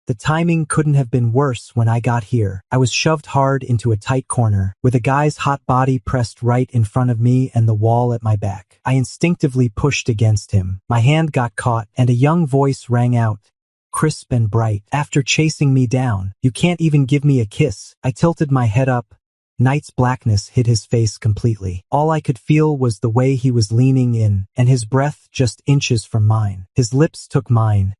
The timing couldn't have been worse when I got here. I was shoved hard into a tight corner, with a guy's hot body pressed right in front of me and the wall at my back. I instinctively pushed against him. My hand got caught, and a young voice rang out, crisp and bright. After chasing me down, you can't even give me a kiss. I tilted my head up. Night's blackness hid his face completely. All I could feel was the way he was leaning in, and his breath just inches from mine. His lips took mine,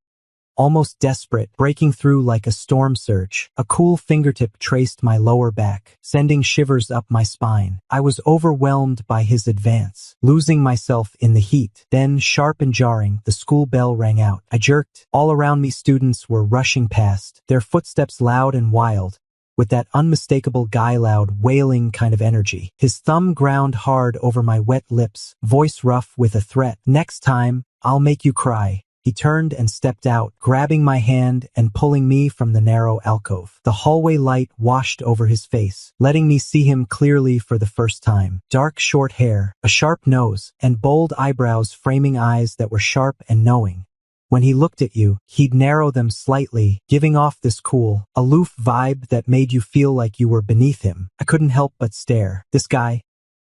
almost desperate, breaking through like a storm surge. A cool fingertip traced my lower back, sending shivers up my spine. I was overwhelmed by his advance, losing myself in the heat. Then, sharp and jarring, the school bell rang out. I jerked. All around me students were rushing past, their footsteps loud and wild, with that unmistakable guy-loud, wailing kind of energy. His thumb ground hard over my wet lips, voice rough with a threat. Next time, I'll make you cry. He turned and stepped out, grabbing my hand and pulling me from the narrow alcove. The hallway light washed over his face, letting me see him clearly for the first time. Dark short hair, a sharp nose, and bold eyebrows framing eyes that were sharp and knowing. When he looked at you, he'd narrow them slightly, giving off this cool, aloof vibe that made you feel like you were beneath him. I couldn't help but stare. This guy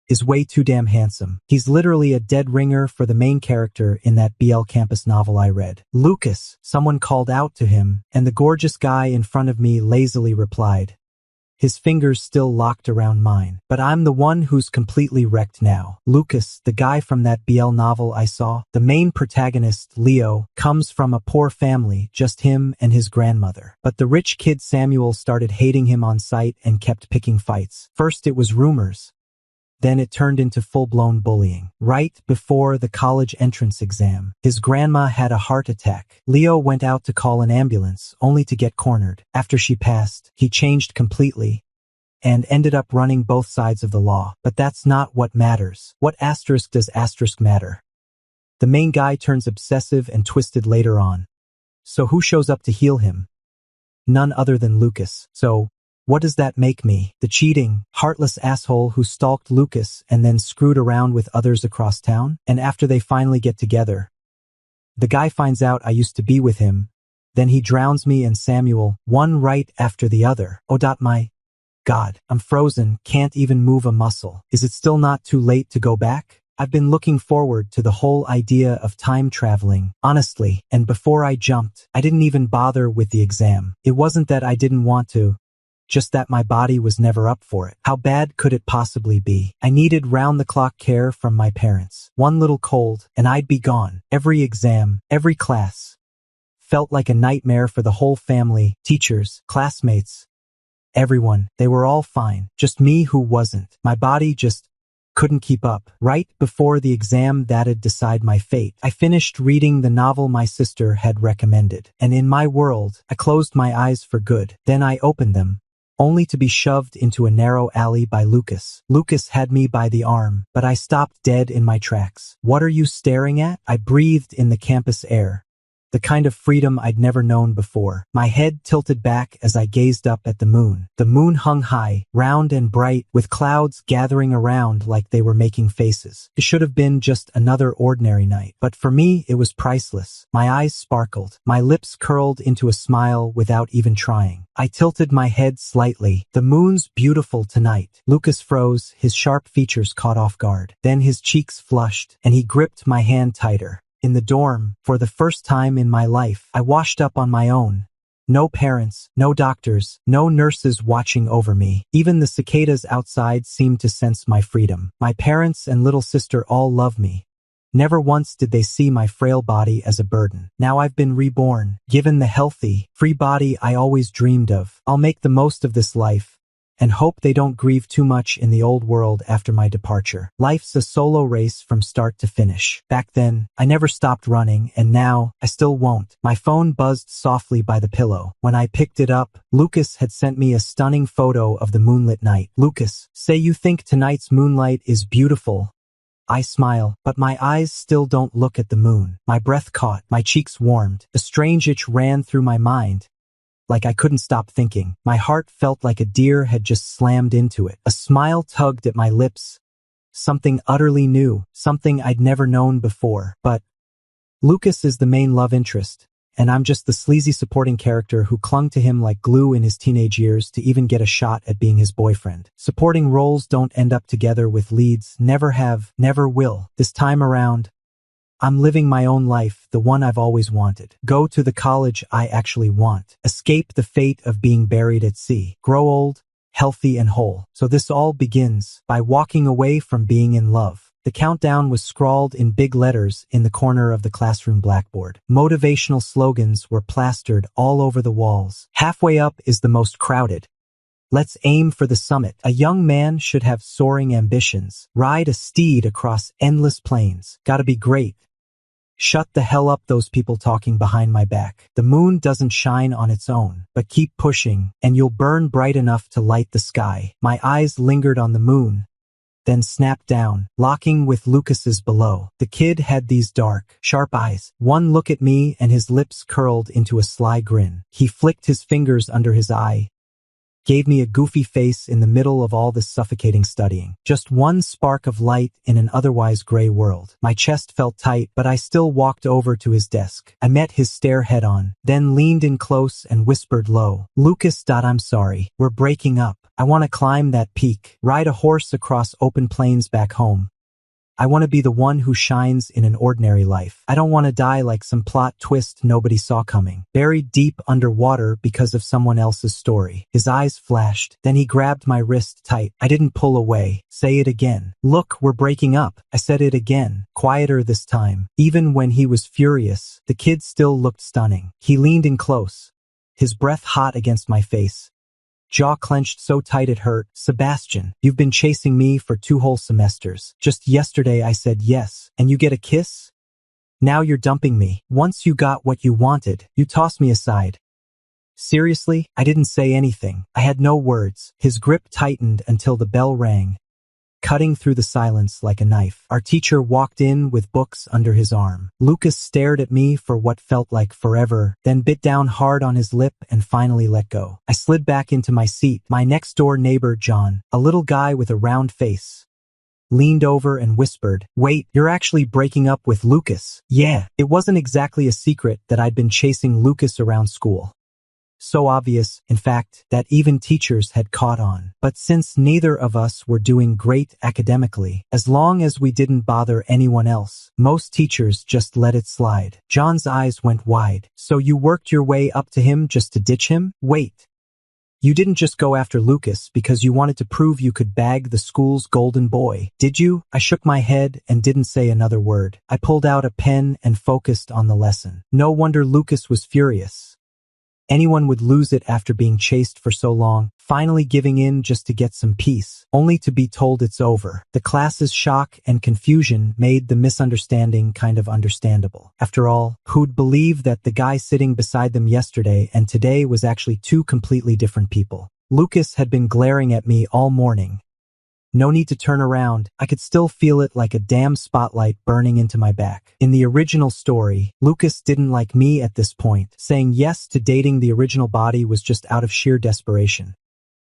is way too damn handsome. He's literally a dead ringer for the main character in that BL campus novel I read. Lucas, someone called out to him, and the gorgeous guy in front of me lazily replied, his fingers still locked around mine. But I'm the one who's completely wrecked now. Lucas, the guy from that BL novel I saw, the main protagonist, Leo, comes from a poor family, just him and his grandmother. But the rich kid Samuel started hating him on sight and kept picking fights. First it was rumors. Then it turned into full-blown bullying. Right before the college entrance exam, his grandma had a heart attack. Leo went out to call an ambulance, only to get cornered. After she passed, he changed completely and ended up running both sides of the law. But that's not what matters. What asterisk does asterisk matter? The main guy turns obsessive and twisted later on. So who shows up to heal him? None other than Lucas. So what does that make me? The cheating, heartless asshole who stalked Lucas and then screwed around with others across town? And after they finally get together, the guy finds out I used to be with him. Then he drowns me and Samuel, one right after the other. Oh my God, I'm frozen, can't even move a muscle. Is it still not too late to go back? I've been looking forward to the whole idea of time traveling, honestly, and before I jumped, I didn't even bother with the exam. It wasn't that I didn't want to, just that my body was never up for it. How bad could it possibly be? I needed round-the-clock care from my parents. One little cold, and I'd be gone. Every exam, every class, felt like a nightmare for the whole family, teachers, classmates, everyone. They were all fine. Just me who wasn't. My body just couldn't keep up. Right before the exam that'd decide my fate, I finished reading the novel my sister had recommended. And in my world, I closed my eyes for good. Then I opened them, only to be shoved into a narrow alley by Lucas. Lucas had me by the arm, but I stopped dead in my tracks. What are you staring at? I breathed in the campus air, the kind of freedom I'd never known before. My head tilted back as I gazed up at the moon. The moon hung high, round and bright, with clouds gathering around like they were making faces. It should have been just another ordinary night, but for me it was priceless. My eyes sparkled, my lips curled into a smile without even trying. I tilted my head slightly. The moon's beautiful tonight. Lucas froze, his sharp features caught off guard. Then his cheeks flushed, and he gripped my hand tighter. In the dorm, for the first time in my life, I washed up on my own. No parents, no doctors, no nurses watching over me. Even the cicadas outside seemed to sense my freedom. My parents and little sister all love me. Never once did they see my frail body as a burden. Now I've been reborn, given the healthy, free body I always dreamed of. I'll make the most of this life, and hope they don't grieve too much in the old world after my departure. Life's a solo race from start to finish. Back then, I never stopped running, and now, I still won't. My phone buzzed softly by the pillow. When I picked it up, Lucas had sent me a stunning photo of the moonlit night. Lucas, say you think tonight's moonlight is beautiful. I smile, but my eyes still don't look at the moon. My breath caught, my cheeks warmed. A strange itch ran through my mind, like I couldn't stop thinking. My heart felt like a deer had just slammed into it. A smile tugged at my lips. Something utterly new, something I'd never known before. But Lucas is the main love interest, and I'm just the sleazy supporting character who clung to him like glue in his teenage years to even get a shot at being his boyfriend. Supporting roles don't end up together with leads, never have, never will. This time around, I'm living my own life, the one I've always wanted. Go to the college I actually want. Escape the fate of being buried at sea. Grow old, healthy and whole. So this all begins by walking away from being in love. The countdown was scrawled in big letters in the corner of the classroom blackboard. Motivational slogans were plastered all over the walls. Halfway up is the most crowded. Let's aim for the summit. A young man should have soaring ambitions. Ride a steed across endless plains. Gotta be great. Shut the hell up, those people talking behind my back. The moon doesn't shine on its own, but keep pushing, and you'll burn bright enough to light the sky. My eyes lingered on the moon, then snapped down, locking with Lucas's below. The kid had these dark, sharp eyes. One look at me and his lips curled into a sly grin. He flicked his fingers under his eye, gave me a goofy face in the middle of all this suffocating studying. Just one spark of light in an otherwise gray world. My chest felt tight, but I still walked over to his desk. I met his stare head on, then leaned in close and whispered low, "Lucas, I'm sorry. We're breaking up. I want to climb that peak, ride a horse across open plains back home. I want to be the one who shines in an ordinary life. I don't want to die like some plot twist nobody saw coming, buried deep underwater because of someone else's story." His eyes flashed, then he grabbed my wrist tight. I didn't pull away. "Say it again." "Look, we're breaking up." I said it again, quieter this time. Even when he was furious, the kid still looked stunning. He leaned in close, his breath hot against my face. Jaw clenched so tight it hurt. "Sebastian, you've been chasing me for 2 whole semesters. Just yesterday I said yes, and you get a kiss? Now you're dumping me. Once you got what you wanted, you toss me aside." Seriously, I didn't say anything. I had no words. His grip tightened until the bell rang, cutting through the silence like a knife. Our teacher walked in with books under his arm. Lucas stared at me for what felt like forever, then bit down hard on his lip and finally let go. I slid back into my seat. My next-door neighbor, John, a little guy with a round face, leaned over and whispered, "Wait, you're actually breaking up with Lucas?" Yeah, it wasn't exactly a secret that I'd been chasing Lucas around school. So obvious, in fact, that even teachers had caught on. But since neither of us were doing great academically, as long as we didn't bother anyone else, most teachers just let it slide. John's eyes went wide. "So you worked your way up to him just to ditch him? Wait. You didn't just go after Lucas because you wanted to prove you could bag the school's golden boy, did you?" I shook my head and didn't say another word. I pulled out a pen and focused on the lesson. No wonder Lucas was furious. Anyone would lose it after being chased for so long, finally giving in just to get some peace, only to be told it's over. The class's shock and confusion made the misunderstanding kind of understandable. After all, who'd believe that the guy sitting beside them yesterday and today was actually 2 completely different people? Lucas had been glaring at me all morning. No need to turn around. I could still feel it like a damn spotlight burning into my back. In the original story, Lucas didn't like me at this point. Saying yes to dating the original body was just out of sheer desperation.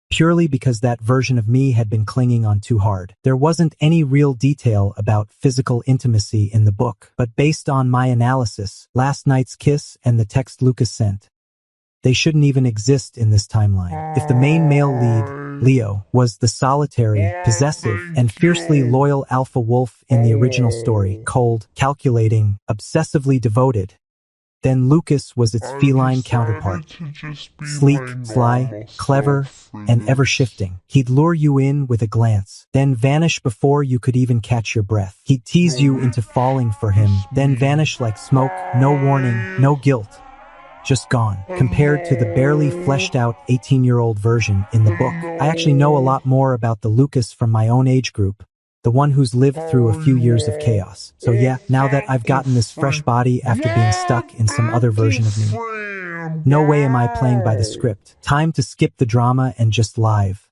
Purely because that version of me had been clinging on too hard. There wasn't any real detail about physical intimacy in the book, but based on my analysis, last night's kiss and the text Lucas sent, they shouldn't even exist in this timeline. If the main male lead, Leo, was the solitary, possessive, and fiercely loyal alpha wolf in the original story, cold, calculating, obsessively devoted, then Lucas was its feline counterpart. Sleek, sly, clever, and ever-shifting. He'd lure you in with a glance, then vanish before you could even catch your breath. He'd tease you into falling for him, then vanish like smoke, no warning, no guilt. Just gone. Compared to the barely fleshed out 18-year-old version in the book, I actually know a lot more about the Lucas from my own age group, the one who's lived through a few years of chaos. So yeah, now that I've gotten this fresh body after being stuck in some other version of me, no way am I playing by the script. Time to skip the drama and just live.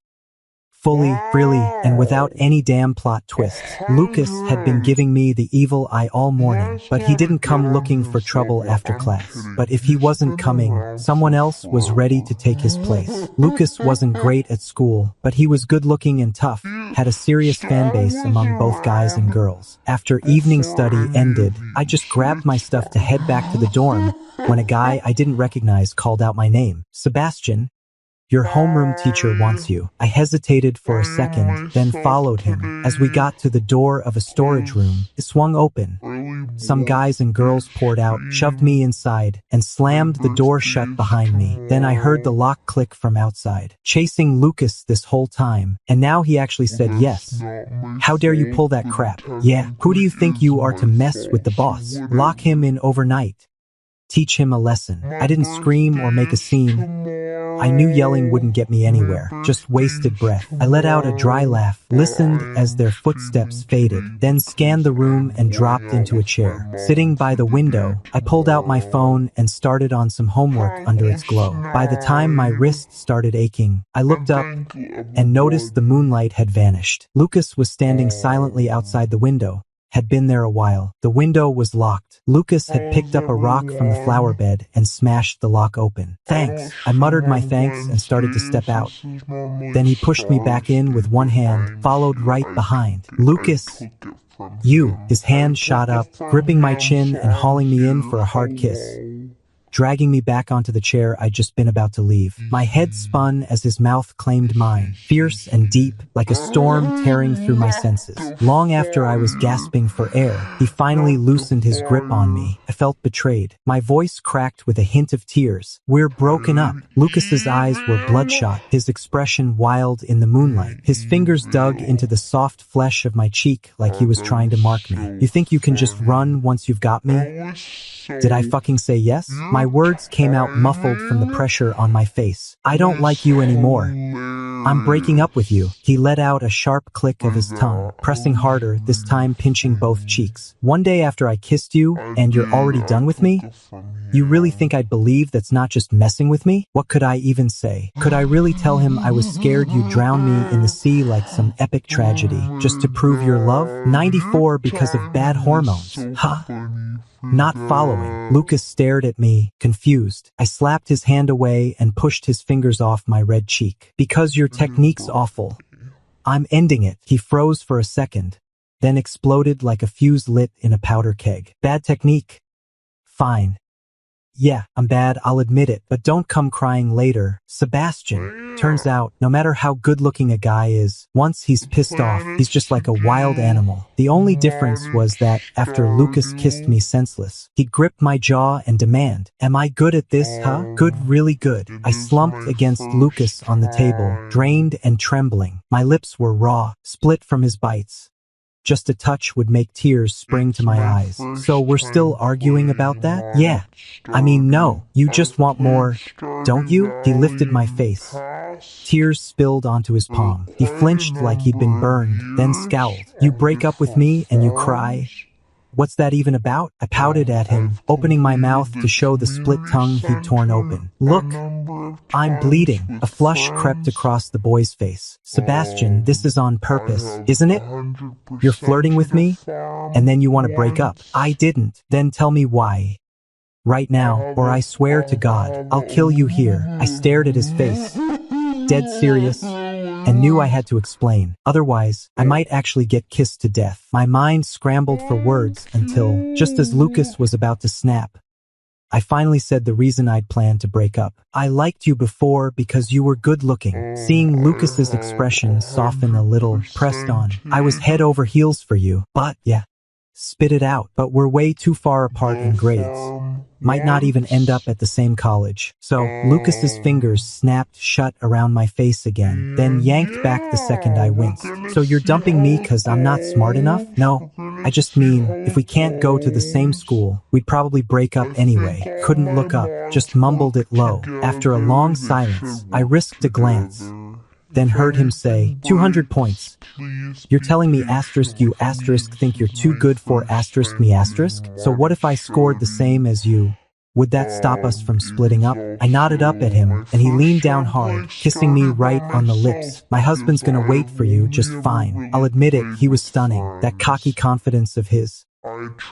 Fully, freely, and without any damn plot twists. Lucas had been giving me the evil eye all morning, but he didn't come looking for trouble after class. But if he wasn't coming, someone else was ready to take his place. Lucas wasn't great at school, but he was good-looking and tough, had a serious fan base among both guys and girls. After evening study ended, I just grabbed my stuff to head back to the dorm, when a guy I didn't recognize called out my name. Sebastian, your homeroom teacher wants you. I hesitated for a second, then followed him. As we got to the door of a storage room, it swung open. Some guys and girls poured out, shoved me inside, and slammed the door shut behind me. Then I heard the lock click from outside. Chasing Lucas this whole time, and now he actually said yes. How dare you pull that crap? Yeah, who do you think you are to mess with the boss? Lock him in overnight. Teach him a lesson. I didn't scream or make a scene. I knew yelling wouldn't get me anywhere, just wasted breath. I let out a dry laugh, listened as their footsteps faded, then scanned the room and dropped into a chair. Sitting by the window, I pulled out my phone and started on some homework under its glow. By the time my wrist started aching, I looked up and noticed the moonlight had vanished. Lucas was standing silently outside the window. Had been there a while. The window was locked. Lucas had picked up a rock from the flower bed and smashed the lock open. Thanks. I muttered my thanks and started to step out. Then he pushed me back in with one hand, followed right behind. Lucas, you. His hand shot up, gripping my chin and hauling me in for a hard kiss, dragging me back onto the chair I'd just been about to leave. My head spun as his mouth claimed mine, fierce and deep, like a storm tearing through my senses. Long after I was gasping for air, he finally loosened his grip on me. I felt betrayed. My voice cracked with a hint of tears. We're broken up. Lucas's eyes were bloodshot, his expression wild in the moonlight. His fingers dug into the soft flesh of my cheek like he was trying to mark me. You think you can just run once you've got me? Did I fucking say yes? My words came out muffled from the pressure on my face. I don't like you anymore. I'm breaking up with you. He let out a sharp click of his tongue, pressing harder, this time pinching both cheeks. One day after I kissed you, and you're already done with me? You really think I'd believe that's not just messing with me? What could I even say? Could I really tell him I was scared you'd drown me in the sea like some epic tragedy, just to prove your love? 94 because of bad hormones. Huh? Not following. Lucas stared at me, confused. I slapped his hand away and pushed his fingers off my red cheek. Because your technique's awful. I'm ending it. He froze for a second, then exploded like a fuse lit in a powder keg. Bad technique? Fine. Yeah, I'm bad, I'll admit it, but don't come crying later. Sebastian. Turns out, no matter how good-looking a guy is, once he's pissed off, he's just like a wild animal. The only difference was that, after Lucas kissed me senseless, he'd grip my jaw and demand, am I good at this, huh? Good, really good. I slumped against Lucas on the table, drained and trembling. My lips were raw, split from his bites. Just a touch would make tears spring to my eyes. So we're still arguing about that? Yeah. I mean, no. You just want more, don't you? He lifted my face. Tears spilled onto his palm. He flinched like he'd been burned, then scowled. You break up with me and you cry? What's that even about? I pouted at him, opening my mouth to show the split tongue he'd torn open. Look, I'm bleeding. A flush crept across the boy's face. Sebastian, this is on purpose, isn't it? You're flirting with me, and then you want to break up. I didn't. Then tell me why. Right now, or I swear to God, I'll kill you here. I stared at his face, dead serious, and knew I had to explain. Otherwise, I might actually get kissed to death. My mind scrambled for words until, just as Lucas was about to snap, I finally said the reason I'd planned to break up. I liked you before because you were good looking. Seeing Lucas's expression soften a little, pressed on. I was head over heels for you. But, yeah. Spit it out. But we're way too far apart in grades. Might not even end up at the same college. So, Lucas's fingers snapped shut around my face again, then yanked back the second I winced. So you're dumping me cause I'm not smart enough? No. I just mean, if we can't go to the same school, we'd probably break up anyway. Couldn't look up, just mumbled it low. After a long silence, I risked a glance, then heard him say, 200 points. You're telling me asterisk you asterisk think you're too good for asterisk me asterisk? So what if I scored the same as you? Would that stop us from splitting up? I nodded up at him, and he leaned down hard, kissing me right on the lips. My husband's gonna wait for you just fine. I'll admit it, he was stunning. That cocky confidence of his.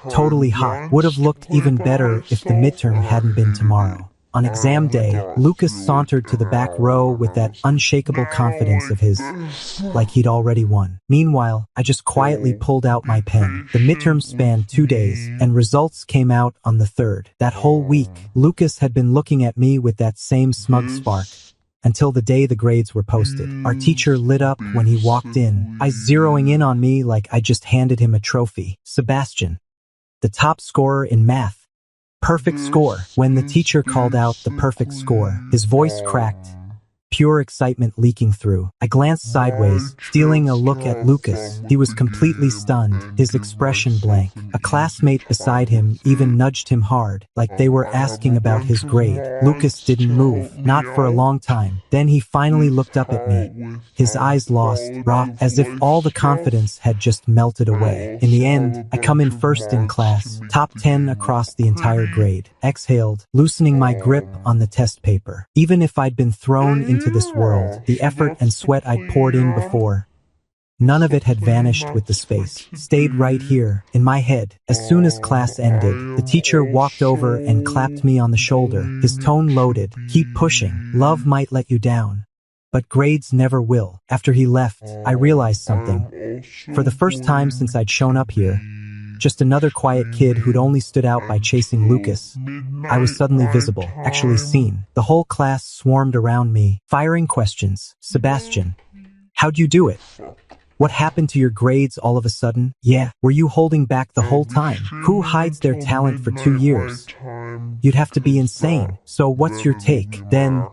Totally hot. Would have looked even better if the midterm hadn't been tomorrow. On exam day, Lucas sauntered to the back row with that unshakable confidence of his, like he'd already won. Meanwhile, I just quietly pulled out my pen. The midterm spanned 2 days, and results came out on the 3rd. That whole week, Lucas had been looking at me with that same smug spark, until the day the grades were posted. Our teacher lit up when he walked in, eyes zeroing in on me like I just handed him a trophy. Sebastian, the top scorer in math. Perfect score. When the teacher called out the perfect score, his voice cracked, pure excitement leaking through. I glanced sideways, stealing a look at Lucas. He was completely stunned, his expression blank. A classmate beside him even nudged him hard, like they were asking about his grade. Lucas didn't move, not for a long time. Then he finally looked up at me, his eyes lost, raw, as if all the confidence had just melted away. In the end, I come in first in class, top 10 across the entire grade. Exhaled, loosening my grip on the test paper. Even if I'd been thrown into this world, the effort and sweat I'd poured in before, none of it had vanished with the space. Stayed right here, in my head. As soon as class ended, the teacher walked over and clapped me on the shoulder, his tone loaded. Keep pushing. Love might let you down, but grades never will. After he left, I realized something. For the first time since I'd shown up here, just another quiet kid who'd only stood out by chasing Lucas, I was suddenly visible, actually seen. The whole class swarmed around me, firing questions. Sebastian, how'd you do it? What happened to your grades all of a sudden? Yeah, were you holding back the whole time? Who hides their talent for 2 years? You'd have to be insane. So what's your take? Then,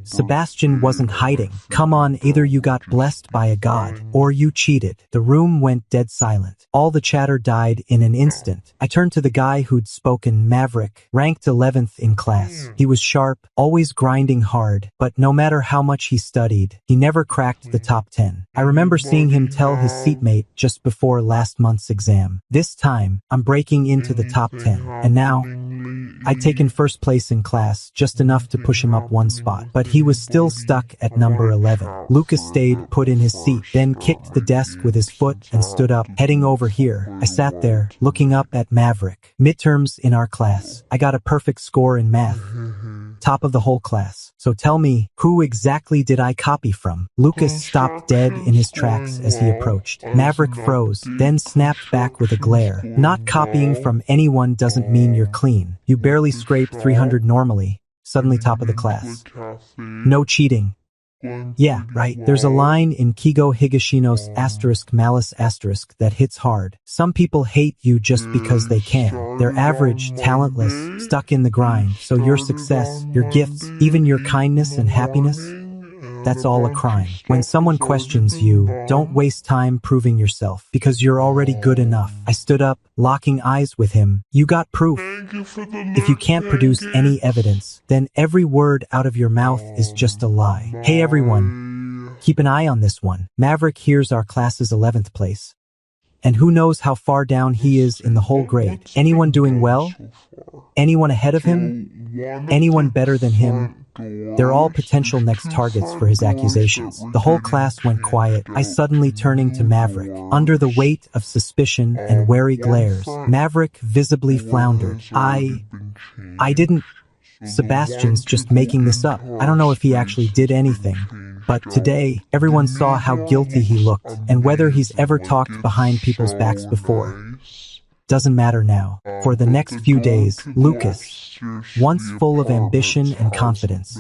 Sebastian wasn't hiding. Come on, either you got blessed by a god, or you cheated. The room went dead silent. All the chatter died in an instant. I turned to the guy who'd spoken, Maverick, ranked 11th in class. He was sharp, always grinding hard, but no matter how much he studied, he never cracked the top 10. I remember seeing him tell his seatmate just before last month's exam, "This time, I'm breaking into the top 10. And now, I'd taken first place in class, just enough to push him up 1 spot, but he was still stuck at number 11. Lucas stayed put in his seat, then kicked the desk with his foot and stood up, heading over here. I sat there, looking up at Maverick. Midterms in our class. I got a perfect score in math. Top of the whole class. So tell me, who exactly did I copy from? Lucas stopped dead in his tracks as he approached. Maverick froze, then snapped back with a glare. Not copying from anyone doesn't mean you're clean. You barely scrape 300 normally. Suddenly top of the class. No cheating. Yeah, right. There's a line in Kigo Higashino's *malice* that hits hard. Some people hate you just because they can. They're average, talentless, stuck in the grind. So your success, your gifts, even your kindness and happiness, that's all a crime. When someone questions you, don't waste time proving yourself, because you're already good enough. I stood up, locking eyes with him. You got proof. If you can't produce any evidence, then every word out of your mouth is just a lie. Hey everyone, keep an eye on this one. Maverick hears our class's 11th place. And who knows how far down he is in the whole grade. Anyone doing well? Anyone ahead of him? Anyone better than him? They're all potential next targets for his accusations. The whole class went quiet, I suddenly turning to Maverick. Under the weight of suspicion and wary glares, Maverick visibly floundered. I didn't... Sebastian's just making this up. I don't know if he actually did anything. But today, everyone saw how guilty he looked, and whether he's ever talked behind people's backs before doesn't matter now. For the next few days, Lucas, once full of ambition and confidence,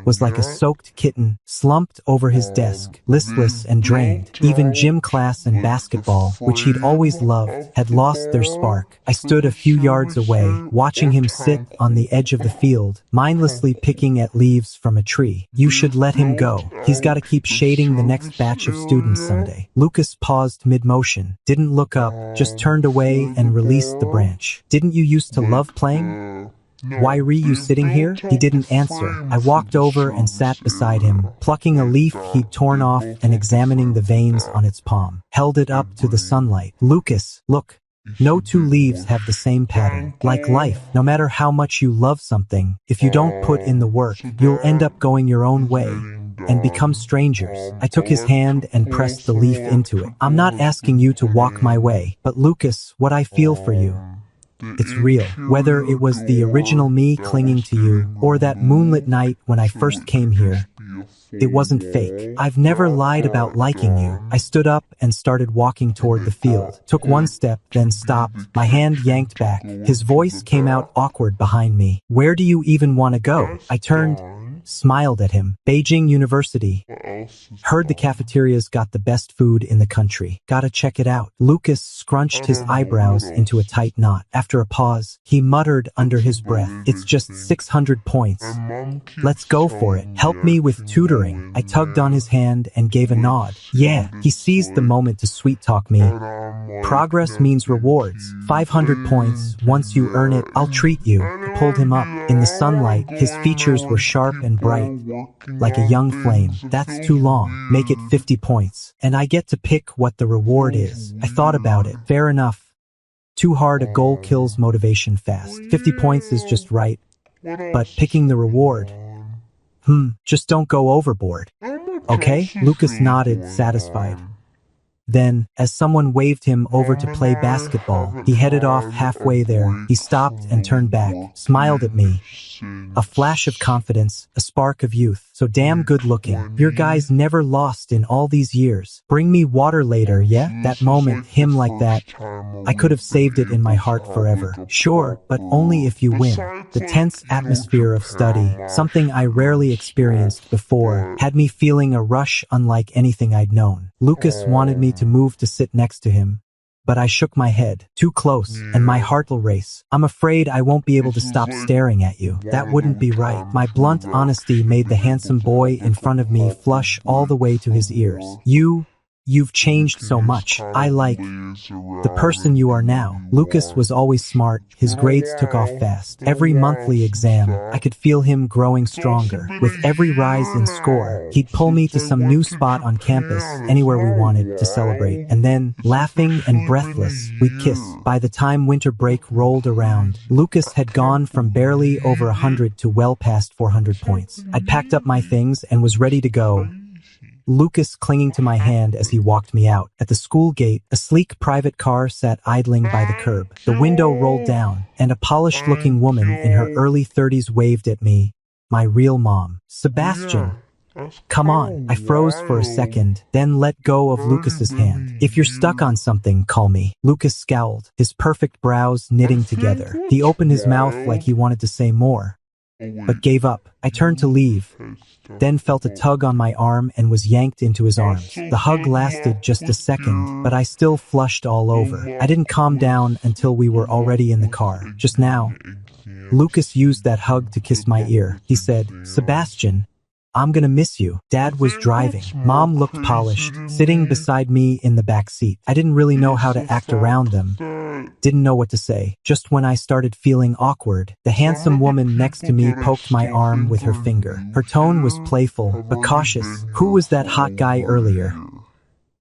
was like a soaked kitten, slumped over his desk, listless and drained. Even gym class and basketball, which he'd always loved, had lost their spark. I stood a few yards away, watching him sit on the edge of the field, mindlessly picking at leaves from a tree. You should let him go. He's got to keep shading the next batch of students someday. Lucas paused mid-motion, didn't look up, just turned away and released the branch. Didn't you used to love playing? Why were you sitting here? He didn't answer. I walked over and sat beside him, plucking a leaf he'd torn off and examining the veins on its palm. Held it up to the sunlight. Lucas, look. No two leaves have the same pattern. Like life, no matter how much you love something, if you don't put in the work, you'll end up going your own way and become strangers. I took his hand and pressed the leaf into it. I'm not asking you to walk my way, but Lucas, what I feel for you, It's real. Whether it was the original me clinging to you, or that moonlit night when I first came here, it wasn't fake. I've never lied about liking you. I stood up and started walking toward the field. Took one step, then stopped. My hand yanked back. His voice came out awkward behind me. Where do you even want to go? I turned, smiled at him. Beijing University. Heard the cafeteria's got the best food in the country. Gotta check it out. Lucas scrunched his eyebrows into a tight knot. After a pause, he muttered under his breath, "It's just 600 points. Let's go for it. Help me with tutoring." I tugged on his hand and gave a nod. Yeah, he seized the moment to sweet-talk me. Progress means rewards. 500 points. Once you earn it, I'll treat you. I pulled him up. In the sunlight, his features were sharp and bright, like a young flame. That's too long. Make it 50 points. And I get to pick what the reward is. I thought about it. Fair enough. Too hard a goal kills motivation fast. 50 points is just right. But picking the reward, just don't go overboard. Okay? Lucas nodded, satisfied. Then, as someone waved him over to play basketball, he headed off halfway there. He stopped and turned back, smiled at me. A flash of confidence, a spark of youth. So damn good looking. Your guy's never lost in all these years. Bring me water later, yeah? That moment, him like that, I could have saved it in my heart forever. Sure, but only if you win. The tense atmosphere of study, something I rarely experienced before, had me feeling a rush unlike anything I'd known. Lucas wanted me to move to sit next to him, but I shook my head. Too close, and my heart will race. I'm afraid I won't be able to stop staring at you. That wouldn't be right. My blunt honesty made the handsome boy in front of me flush all the way to his ears. You've changed so much. I like the person you are now. Lucas was always smart. His grades took off fast. Every monthly exam, I could feel him growing stronger. With every rise in score, he'd pull me to some new spot on campus, anywhere we wanted to celebrate. And then, laughing and breathless, we'd kiss. By the time winter break rolled around, Lucas had gone from barely over 100 to well past 400 points. I'd packed up my things and was ready to go, Lucas clinging to my hand as he walked me out. At the school gate, a sleek private car sat idling by the curb. The window rolled down, and a polished-looking woman in her early 30s waved at me. My real mom. Sebastian. Come on. I froze for a second, then let go of Lucas's hand. If you're stuck on something, call me. Lucas scowled, his perfect brows knitting together. He opened his mouth like he wanted to say more, but gave up. I turned to leave, then felt a tug on my arm and was yanked into his arms. The hug lasted just a second, but I still flushed all over. I didn't calm down until we were already in the car. Just now, Lucas used that hug to kiss my ear. He said, "Sebastian, I'm gonna miss you." Dad was driving. Mom looked polished, sitting beside me in the back seat. I didn't really know how to act around them. Didn't know what to say. Just when I started feeling awkward, the handsome woman next to me poked my arm with her finger. Her tone was playful, but cautious. "Who was that hot guy earlier?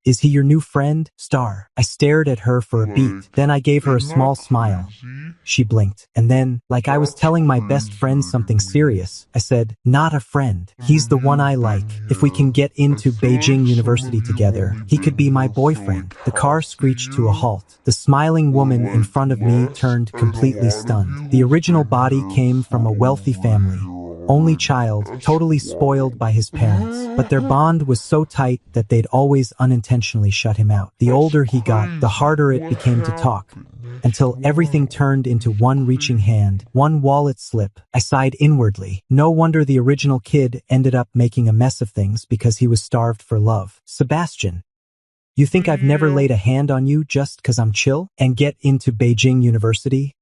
Is he your new friend, Star?" I stared at her for a beat. Then I gave her a small smile. She blinked. And then, like I was telling my best friend something serious, I said, "Not a friend. He's the one I like. If we can get into Beijing University together, he could be my boyfriend." The car screeched to a halt. The smiling woman in front of me turned completely stunned. The original body came from a wealthy family. Only child, totally spoiled by his parents. But their bond was so tight that they'd always unintentionally shut him out. The older he got, the harder it became to talk, until everything turned into one reaching hand, one wallet slip. I sighed inwardly. No wonder the original kid ended up making a mess of things because he was starved for love. "Sebastian, you think I've never laid a hand on you just 'cause I'm chill? And get into Beijing University?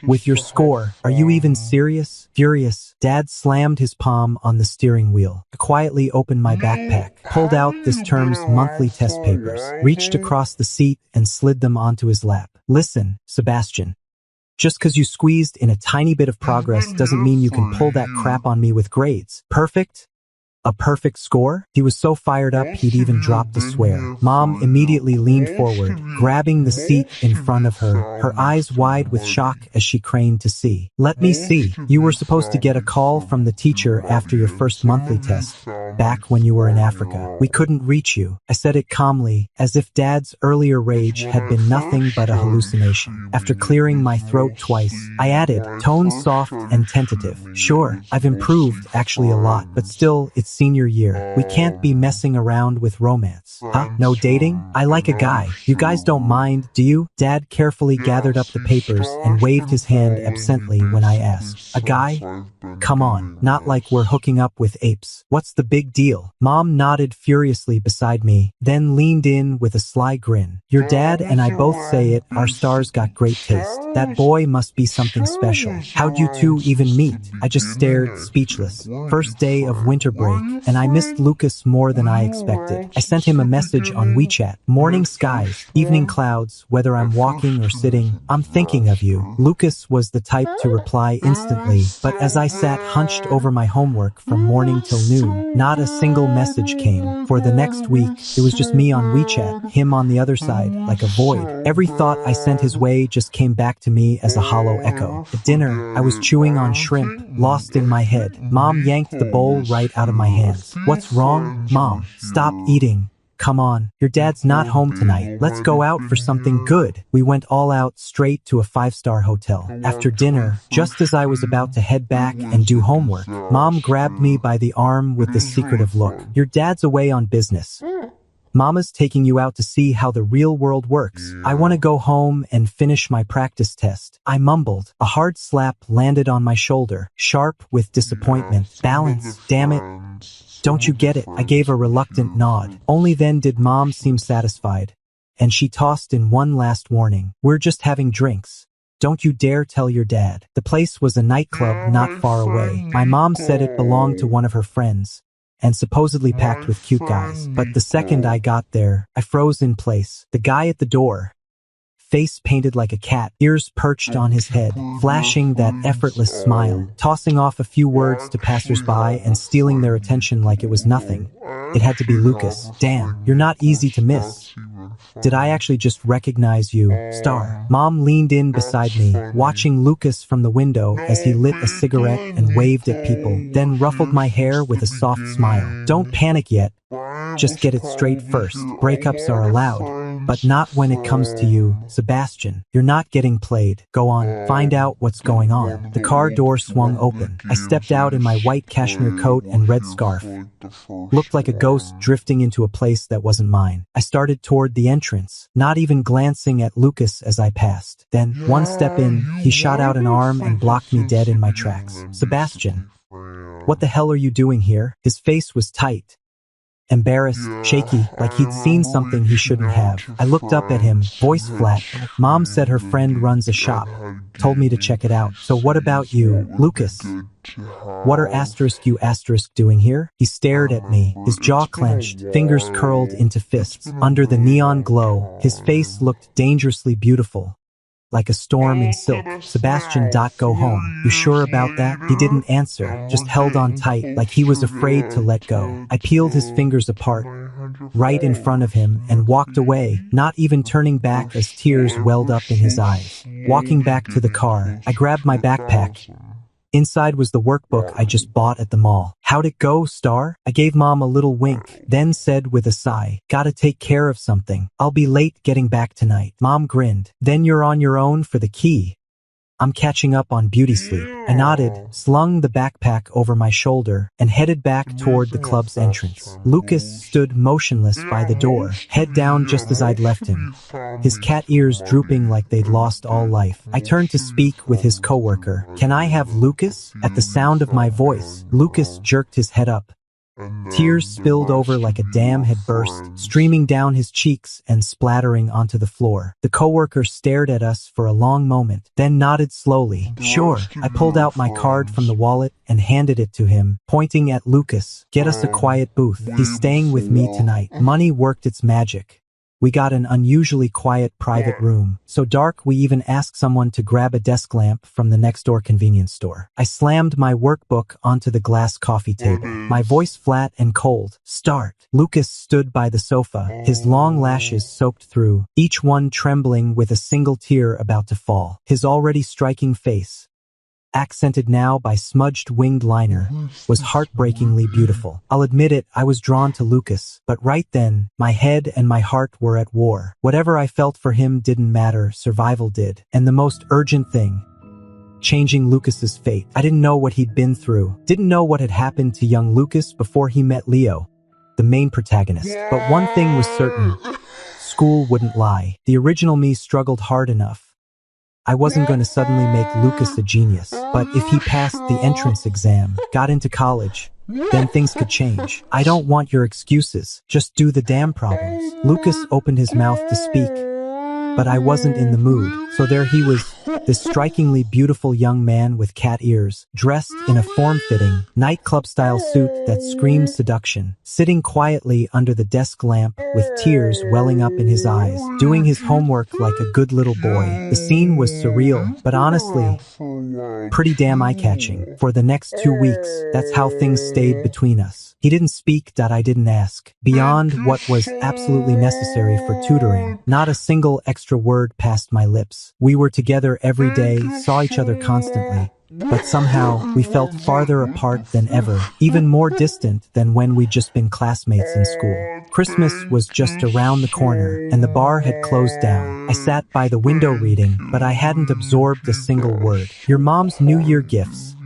With your score, are you even serious?" Furious, Dad slammed his palm on the steering wheel. I quietly opened my backpack, pulled out this term's monthly test papers, reached across the seat and slid them onto his lap. "Listen, Sebastian, just 'cause you squeezed in a tiny bit of progress doesn't mean you can pull that crap on me with grades. Perfect? A perfect score?" He was so fired up he'd even dropped the swear. Mom immediately leaned forward, grabbing the seat in front of her, her eyes wide with shock as she craned to see. "Let me see. You were supposed to get a call from the teacher after your first monthly test. back when you were in Africa. We couldn't reach you. I said it calmly, as if Dad's earlier rage had been nothing but a hallucination. After clearing my throat twice, I added, tone soft and tentative. Sure, I've improved actually a lot, but still, it's senior year. We can't be messing around with romance. Huh? No dating? I like a guy. You guys don't mind, do you? Dad carefully gathered up the papers and waved his hand absently when I asked, a guy? Come on, not like we're hooking up with apes. What's the big deal? Mom nodded furiously beside me, then leaned in with a sly grin. Your dad and I both say it, our stars got great taste. That boy must be something special. How'd you two even meet? I just stared, speechless. First day of winter break, and I missed Lucas more than I expected. I sent him a message on WeChat. Morning skies, evening clouds, whether I'm walking or sitting, I'm thinking of you. Lucas was the type to reply instantly, but as I sat hunched over my homework from morning till noon, not a single message came. For the next week, it was just me on WeChat, him on the other side, like a void. Every thought I sent his way just came back to me as a hollow echo. At dinner, I was chewing on shrimp, lost in my head. Mom yanked the bowl right out of my hands. What's wrong? Mom, stop eating. Come on, your dad's not home tonight. Let's go out for something good. We went all out straight to a 5-star hotel. After dinner, just as I was about to head back and do homework, Mom grabbed me by the arm with this secretive look. Your dad's away on business. Mama's taking you out to see how the real world works. I want to go home and finish my practice test. I mumbled. A hard slap landed on my shoulder, sharp with disappointment. Balance, damn it. Don't you get it? I gave a reluctant nod. Only then did Mom seem satisfied, and she tossed in one last warning. We're just having drinks. Don't you dare tell your dad. The place was a nightclub not far away. My mom said it belonged to one of her friends, and supposedly packed with cute guys. But the second I got there, I froze in place. The guy at the door, face painted like a cat, ears perched on his head, flashing that effortless smile, tossing off a few words to passersby and stealing their attention like it was nothing. It had to be Lucas. Damn, you're not easy to miss. Did I actually just recognize you, star? Mom leaned in beside me, watching Lucas from the window as he lit a cigarette and waved at people, then ruffled my hair with a soft smile. Don't panic yet. Just get it straight first. Breakups are allowed, but not when it comes to you, Sebastian. You're not getting played. Go on, find out what's going on. The car door swung open. I stepped out in my white cashmere coat and red scarf. Looked like a ghost drifting into a place that wasn't mine. I started toward the entrance, not even glancing at Lucas as I passed. Then, one step in, he shot out an arm and blocked me dead in my tracks. Sebastian, what the hell are you doing here? His face was tight, embarrassed, shaky, like he'd seen something he shouldn't have. I looked up at him, voice flat. Mom said her friend runs a shop. Told me to check it out. So what about you, Lucas? What are you doing here? He stared at me, his jaw clenched, fingers curled into fists. Under the neon glow, his face looked dangerously beautiful, like a storm in silk. Sebastian, go home. You sure about that? He didn't answer, just held on tight, like he was afraid to let go. I peeled his fingers apart, right in front of him, and walked away, not even turning back as tears welled up in his eyes. Walking back to the car, I grabbed my backpack. Inside was the workbook I just bought at the mall. How'd it go, star? I gave Mom a little wink, then said with a sigh, gotta take care of something. I'll be late getting back tonight. Mom grinned. Then you're on your own for the key. I'm catching up on beauty sleep. I nodded, slung the backpack over my shoulder, and headed back toward the club's entrance. Lucas stood motionless by the door, head down just as I'd left him, his cat ears drooping like they'd lost all life. I turned to speak with his coworker. Can I have Lucas? At the sound of my voice, Lucas jerked his head up. Tears spilled over like a dam had burst, streaming down his cheeks and splattering onto the floor. The coworker stared at us for a long moment, then nodded slowly. Sure. I pulled out my card from the wallet and handed it to him, pointing at Lucas. Get us a quiet booth. He's staying with me tonight. Money worked its magic. We got an unusually quiet private room, so dark we even asked someone to grab a desk lamp from the next door convenience store. I slammed my workbook onto the glass coffee table, my voice flat and cold. Start. Lucas stood by the sofa, his long lashes soaked through, each one trembling with a single tear about to fall. His already striking face, accented now by smudged winged liner, was heartbreakingly beautiful. I'll admit it, I was drawn to Lucas, but right then, my head and my heart were at war. Whatever I felt for him didn't matter, survival did. And the most urgent thing, changing Lucas's fate. I didn't know what he'd been through, didn't know what had happened to young Lucas before he met Leo, the main protagonist. But one thing was certain, school wouldn't lie. The original me struggled hard enough. I wasn't going to suddenly make Lucas a genius, but if he passed the entrance exam, got into college, then things could change. I don't want your excuses, just do the damn problems. Lucas opened his mouth to speak, but I wasn't in the mood. So there he was, this strikingly beautiful young man with cat ears, dressed in a form-fitting, nightclub-style suit that screamed seduction, sitting quietly under the desk lamp with tears welling up in his eyes, doing his homework like a good little boy. The scene was surreal, but honestly, pretty damn eye-catching. For the next 2 weeks, that's how things stayed between us. He didn't speak that I didn't ask. Beyond what was absolutely necessary for tutoring, not a single extra word passed my lips. We were together every day, saw each other constantly, but somehow we felt farther apart than ever, even more distant than when we'd just been classmates in school. Christmas was just around the corner, and the bar had closed down. I sat by the window reading, but I hadn't absorbed a single word. Your mom's New Year gifts.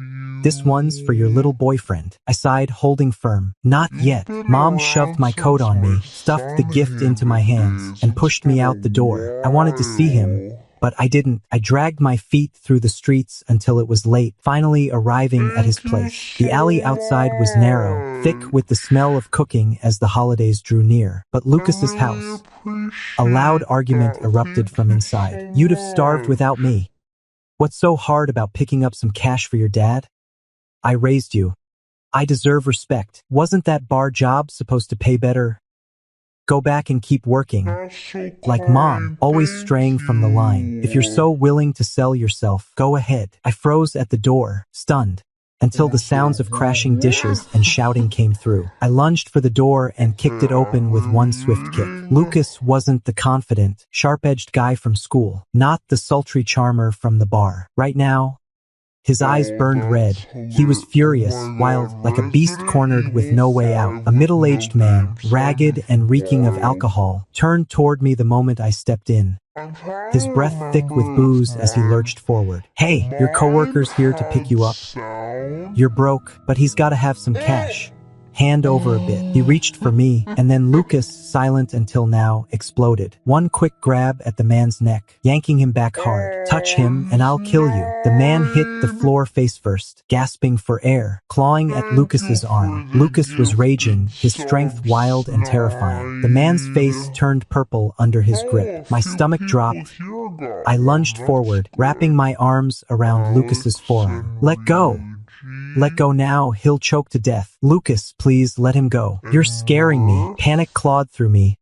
This one's for your little boyfriend. I sighed, holding firm. Not yet. Mom shoved my coat on me, stuffed the gift into my hands, and pushed me out the door. I wanted to see him, but I didn't. I dragged my feet through the streets until it was late, finally arriving at his place. The alley outside was narrow, thick with the smell of cooking as the holidays drew near. But Lucas's house. A loud argument erupted from inside. You'd have starved without me. What's so hard about picking up some cash for your dad? I raised you. I deserve respect. Wasn't that bar job supposed to pay better? Go back and keep working. Like mom, always straying from the line. If you're so willing to sell yourself, go ahead. I froze at the door, stunned, until the sounds of crashing dishes and shouting came through. I lunged for the door and kicked it open with one swift kick. Lucas wasn't the confident, sharp-edged guy from school, not the sultry charmer from the bar. Right now, his eyes burned red. He was furious, wild, like a beast cornered with no way out. A middle-aged man, ragged and reeking of alcohol, turned toward me the moment I stepped in, his breath thick with booze as he lurched forward. Hey, your coworker's here to pick you up. You're broke, but he's got to have some cash. Hand over a bit. He reached for me, and then Lucas, silent until now, exploded. One quick grab at the man's neck, yanking him back hard. Touch him, and I'll kill you. The man hit the floor face first, gasping for air, clawing at Lucas's arm. Lucas was raging, his strength wild and terrifying. The man's face turned purple under his grip. My stomach dropped. I lunged forward, wrapping my arms around Lucas's forearm. Let go. Let go now, he'll choke to death. Lucas, please let him go. You're scaring me. Panic clawed through me.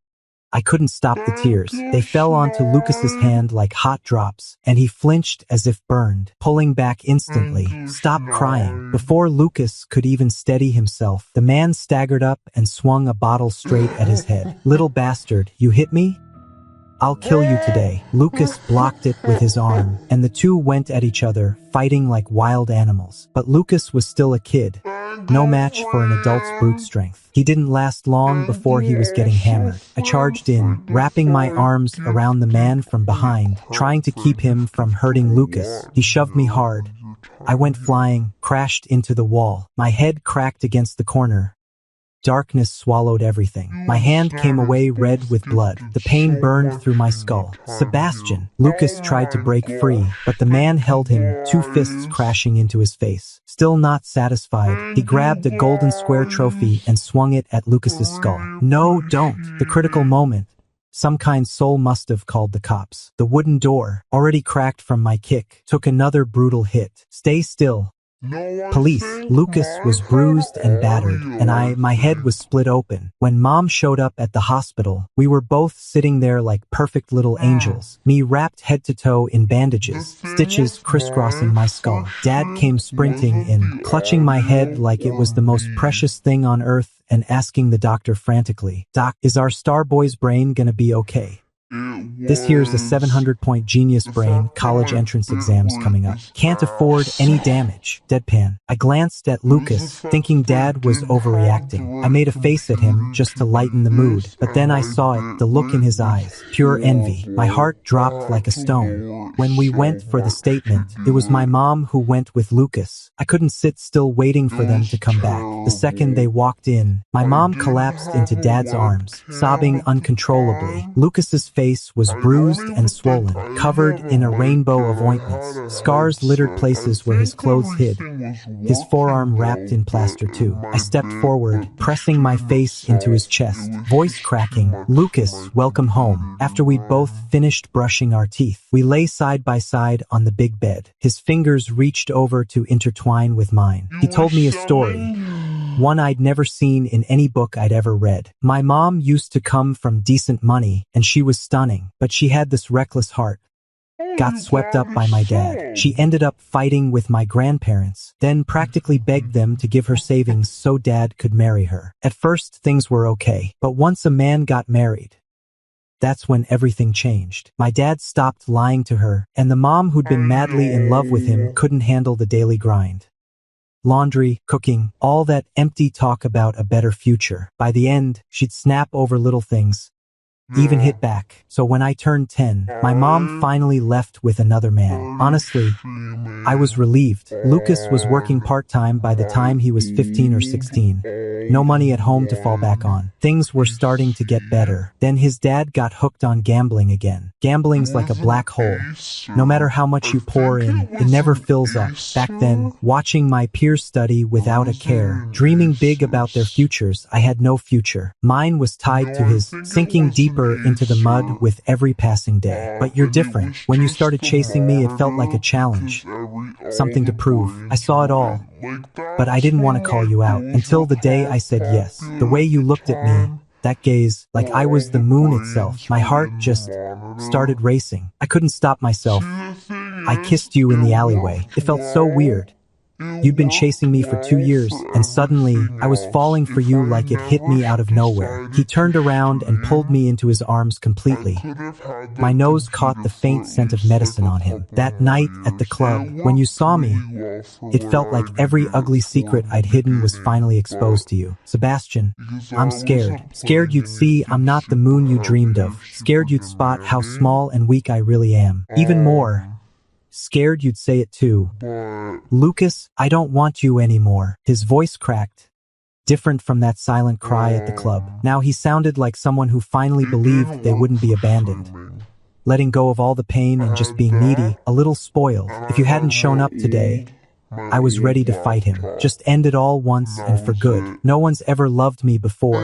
I couldn't stop the tears. They fell onto Lucas's hand like hot drops, and he flinched as if burned, pulling back instantly. Stop crying. Before Lucas could even steady himself, the man staggered up and swung a bottle straight at his head. Little bastard, you hit me? I'll kill you today. Lucas blocked it with his arm, and the two went at each other, fighting like wild animals. But Lucas was still a kid, no match for an adult's brute strength. He didn't last long before he was getting hammered. I charged in, wrapping my arms around the man from behind, trying to keep him from hurting Lucas. He shoved me hard. I went flying, crashed into the wall. My head cracked against the corner. Darkness swallowed everything. My hand came away red with blood. The pain burned through my skull. Sebastian. Lucas tried to break free, but the man held him, two fists crashing into his face. Still not satisfied, he grabbed a golden square trophy and swung it at Lucas's skull. No, don't. The critical moment. Some kind soul must have called the cops. The wooden door, already cracked from my kick, took another brutal hit. Stay still. Police. Lucas was bruised and battered, and my head was split open. When Mom showed up at the hospital, we were both sitting there like perfect little angels, me wrapped head to toe in bandages, stitches crisscrossing my skull. Dad came sprinting in, clutching my head like it was the most precious thing on earth and asking the doctor frantically, "Doc, is our star boy's brain gonna be okay?" This here's a 700-point genius brain, college entrance exams coming up. Can't afford any damage. Deadpan. I glanced at Lucas, thinking Dad was overreacting. I made a face at him just to lighten the mood, but then I saw it, the look in his eyes. Pure envy. My heart dropped like a stone. When we went for the statement, it was my mom who went with Lucas. I couldn't sit still waiting for them to come back. The second they walked in, my mom collapsed into Dad's arms, sobbing uncontrollably. Lucas's face was bruised and swollen, covered in a rainbow of ointments. Scars littered places where his clothes hid, his forearm wrapped in plaster too. I stepped forward, pressing my face into his chest, voice cracking. Lucas, welcome home. After we'd both finished brushing our teeth, we lay side by side on the big bed. His fingers reached over to intertwine with mine. He told me a story, one I'd never seen in any book I'd ever read. My mom used to come from decent money, and she was stunning, but she had this reckless heart. Got swept up by my dad. She ended up fighting with my grandparents, then practically begged them to give her savings so Dad could marry her. At first, things were okay, but once a man got married, that's when everything changed. My dad stopped lying to her, and the mom who'd been madly in love with him couldn't handle the daily grind. Laundry, cooking, all that empty talk about a better future. By the end, she'd snap over little things, even hit back. So when I turned 10, my mom finally left with another man. Honestly, I was relieved. Lucas was working part-time by the time he was 15 or 16. No money at home to fall back on. Things were starting to get better. Then his dad got hooked on gambling again. Gambling's like a black hole. No matter how much you pour in, it never fills up. Back then, watching my peers study without a care, dreaming big about their futures, I had no future. Mine was tied to his, sinking deeper into the mud with every passing day. But you're different. When you started chasing me, it felt like a challenge. Something to prove. I saw it all. But I didn't want to call you out until the day I said yes. The way you looked at me, that gaze, like I was the moon itself. My heart just started racing. I couldn't stop myself. I kissed you in the alleyway. It felt so weird. You'd been chasing me for 2 years, and suddenly, I was falling for you like it hit me out of nowhere. He turned around and pulled me into his arms completely. My nose caught the faint scent of medicine on him. That night at the club, when you saw me, it felt like every ugly secret I'd hidden was finally exposed to you. Sebastian, I'm scared. Scared you'd see I'm not the moon you dreamed of. Scared you'd spot how small and weak I really am. Even more, scared you'd say it too. Lucas, I don't want you anymore. His voice cracked, different from that silent cry at the club. Now he sounded like someone who finally believed they wouldn't be abandoned. Letting go of all the pain and just being needy, a little spoiled. If you hadn't shown up today, I was ready to fight him. Just end it all once and for good. No one's ever loved me before.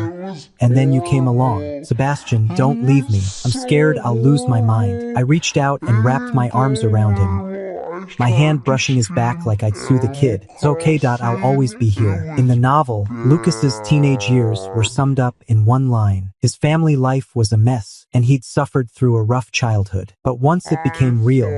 And then you came along. Sebastian, don't leave me. I'm scared I'll lose my mind. I reached out and wrapped my arms around him, my hand brushing his back like I'd soothe a kid. It's okay. I'll always be here. In the novel, Lucas's teenage years were summed up in one line. His family life was a mess, and he'd suffered through a rough childhood. But once it became real,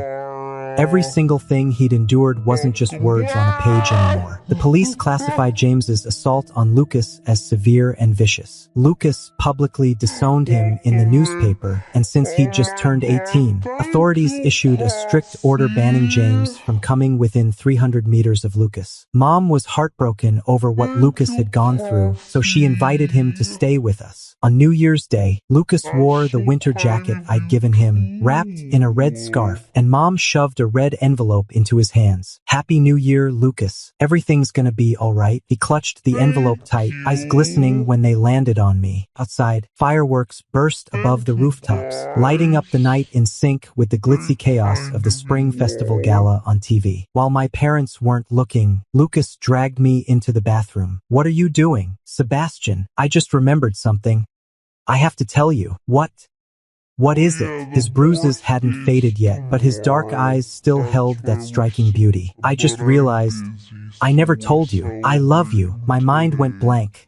every single thing he'd endured wasn't just words on a page anymore. The police classified James's assault on Lucas as severe and vicious. Lucas publicly disowned him in the newspaper, and since he'd just turned 18, authorities issued a strict order banning James from coming within 300 meters of Lucas. Mom was heartbroken over what Lucas had gone through, so she invited him to stay with us. On New Year's Day, Lucas wore the winter jacket I'd given him, wrapped in a red scarf, and Mom shoved a red envelope into his hands. Happy New Year, Lucas. Everything's gonna be alright. He clutched the envelope tight, eyes glistening when they landed on me. Outside, fireworks burst above the rooftops, lighting up the night in sync with the glitzy chaos of the Spring Festival Gala on TV. While my parents weren't looking, Lucas dragged me into the bathroom. What are you doing? Sebastian, I just remembered something. I have to tell you. What is it? His bruises hadn't faded yet, but his dark eyes still held that striking beauty. I just realized, I never told you. I love you. My mind went blank.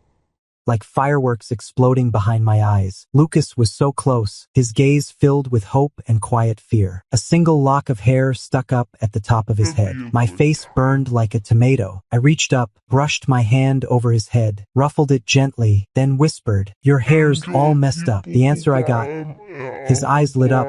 like fireworks exploding behind my eyes. Lucas was so close, his gaze filled with hope and quiet fear. A single lock of hair stuck up at the top of his head. My face burned like a tomato. I reached up, brushed my hand over his head, ruffled it gently, then whispered, "Your hair's all messed up." The answer I got, his eyes lit up.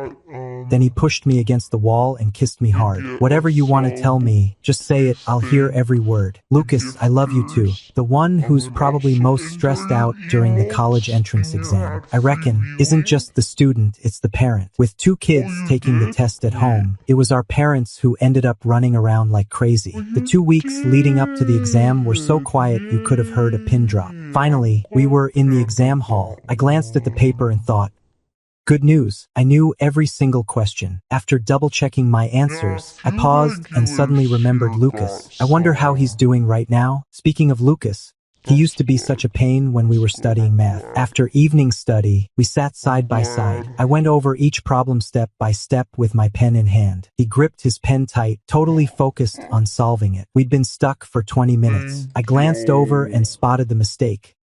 Then he pushed me against the wall and kissed me hard. "Whatever you want to tell me, just say it, I'll hear every word. Lucas, I love you too." The one who's probably most stressed out during the college entrance exam, I reckon, isn't just the student, it's the parent. With 2 kids taking the test at home, it was our parents who ended up running around like crazy. The 2 weeks leading up to the exam were so quiet you could have heard a pin drop. Finally, we were in the exam hall. I glanced at the paper and thought, good news. I knew every single question. After double-checking my answers, I paused and suddenly remembered Lucas. I wonder how he's doing right now. Speaking of Lucas, he used to be such a pain when we were studying math. After evening study, we sat side by side. I went over each problem step by step with my pen in hand. He gripped his pen tight, totally focused on solving it. We'd been stuck for 20 minutes. I glanced over and spotted the mistake.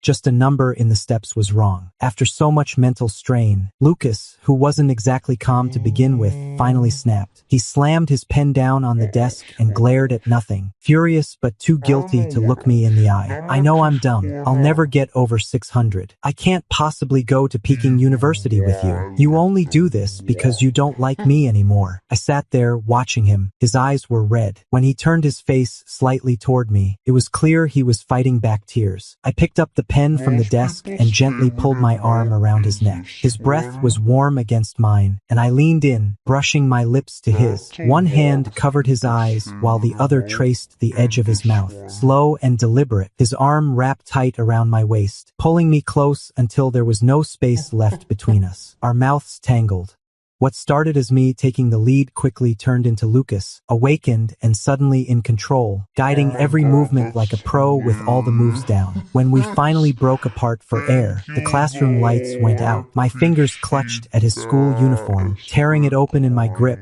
Just a number in the steps was wrong. After so much mental strain, Lucas, who wasn't exactly calm to begin with, finally snapped. He slammed his pen down on the desk and glared at nothing, furious but too guilty to look me in the eye. "I know I'm dumb. I'll never get over 600. I can't possibly go to Peking University with you. You only do this because you don't like me anymore." I sat there watching him. His eyes were red. When he turned his face slightly toward me, it was clear he was fighting back tears. I picked up the pen from the desk and gently pulled my arm around his neck. His breath was warm against mine, and I leaned in, brushing my lips to his. One hand covered his eyes while the other traced the edge of his mouth. Slow and deliberate, his arm wrapped tight around my waist, pulling me close until there was no space left between us. Our mouths tangled. What started as me taking the lead quickly turned into Lucas, awakened and suddenly in control, guiding every movement like a pro with all the moves down. When we finally broke apart for air, the classroom lights went out. My fingers clutched at his school uniform, tearing it open in my grip,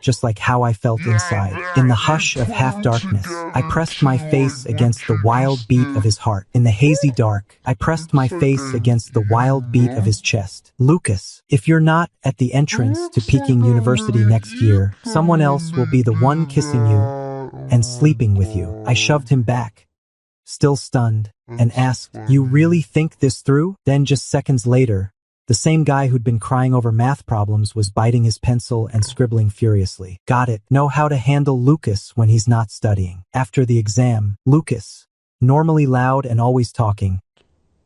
just like how I felt inside. In the hush of half-darkness, I pressed my face against the wild beat of his heart. In the hazy dark, I pressed my face against the wild beat of his chest. "Lucas, if you're not at the entrance to Peking University next year, someone else will be the one kissing you and sleeping with you." I shoved him back, still stunned, and asked, "You really think this through?" Then just seconds later, the same guy who'd been crying over math problems was biting his pencil and scribbling furiously. "Got it. Know how to handle Lucas when he's not studying." After the exam, Lucas, normally loud and always talking,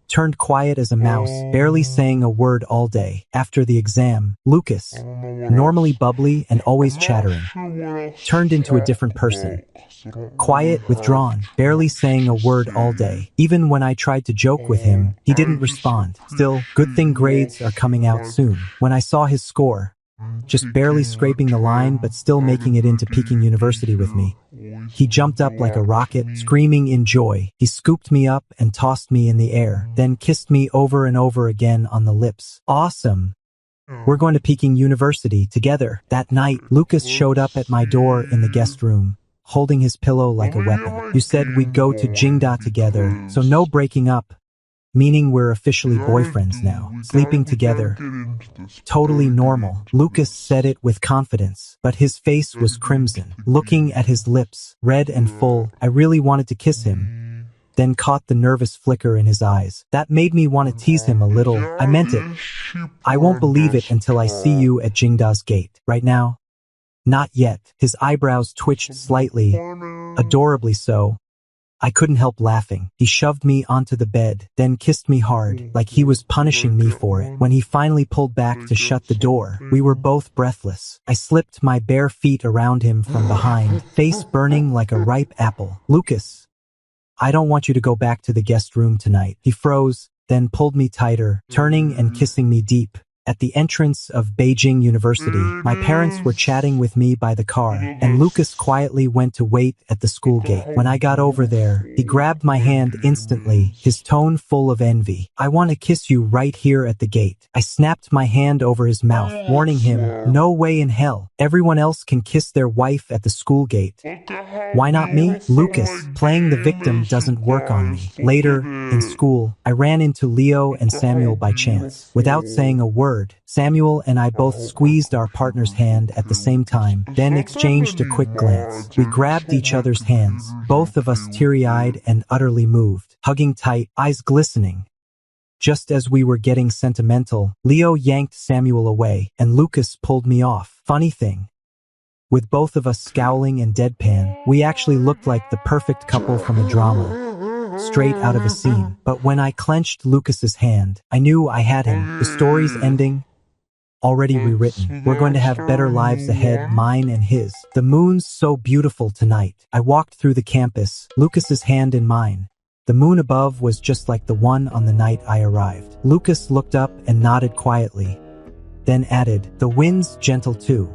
turned quiet as a mouse, barely saying a word all day. After the exam, Lucas, normally bubbly and always chattering, turned into a different person. Quiet, withdrawn, barely saying a word all day. Even when I tried to joke with him, he didn't respond. Still, good thing grades are coming out soon. When I saw his score, just barely scraping the line but still making it into Peking University with me, he jumped up like a rocket, screaming in joy. He scooped me up and tossed me in the air, then kissed me over and over again on the lips. "Awesome. We're going to Peking University together." That night, Lucas showed up at my door in the guest room, holding his pillow like a weapon. "You said we'd go to Jingda together, so no breaking up. Meaning we're officially boyfriends now. Sleeping together. Totally normal." Lucas said it with confidence, but his face was crimson. Looking at his lips, red and full, I really wanted to kiss him, then caught the nervous flicker in his eyes. That made me want to tease him a little. I meant it. "I won't believe it until I see you at Jingda's gate. Right now?" "Not yet." His eyebrows twitched slightly, adorably so. I couldn't help laughing. He shoved me onto the bed, then kissed me hard, like he was punishing me for it. When he finally pulled back to shut the door, we were both breathless. I slipped my bare feet around him from behind, face burning like a ripe apple. "Lucas, I don't want you to go back to the guest room tonight." He froze, then pulled me tighter, turning and kissing me deep, At the entrance of Beijing University, my parents were chatting with me by the car, and Lucas quietly went to wait at the school gate. When I got over there, he grabbed my hand instantly, his tone full of envy. "I want to kiss you right here at the gate." I snapped my hand over his mouth, warning him, "No way in hell. Everyone else can kiss their wife at the school gate. Why not me?" Lucas, playing the victim doesn't work on me. Later, in school, I ran into Leo and Samuel by chance. Without saying a word, Samuel and I both squeezed our partner's hand at the same time, then exchanged a quick glance. We grabbed each other's hands, both of us teary-eyed and utterly moved, hugging tight, eyes glistening. Just as we were getting sentimental, Leo yanked Samuel away, and Lucas pulled me off. Funny thing, with both of us scowling and deadpan, we actually looked like the perfect couple from a drama, straight out of a scene. But when I clenched Lucas's hand, I knew I had him. The story's ending, already rewritten. We're going to have better lives ahead, mine and his. The moon's so beautiful tonight. I walked through the campus, Lucas's hand in mine. The moon above was just like the one on the night I arrived. Lucas looked up and nodded quietly, then added, "The wind's gentle too."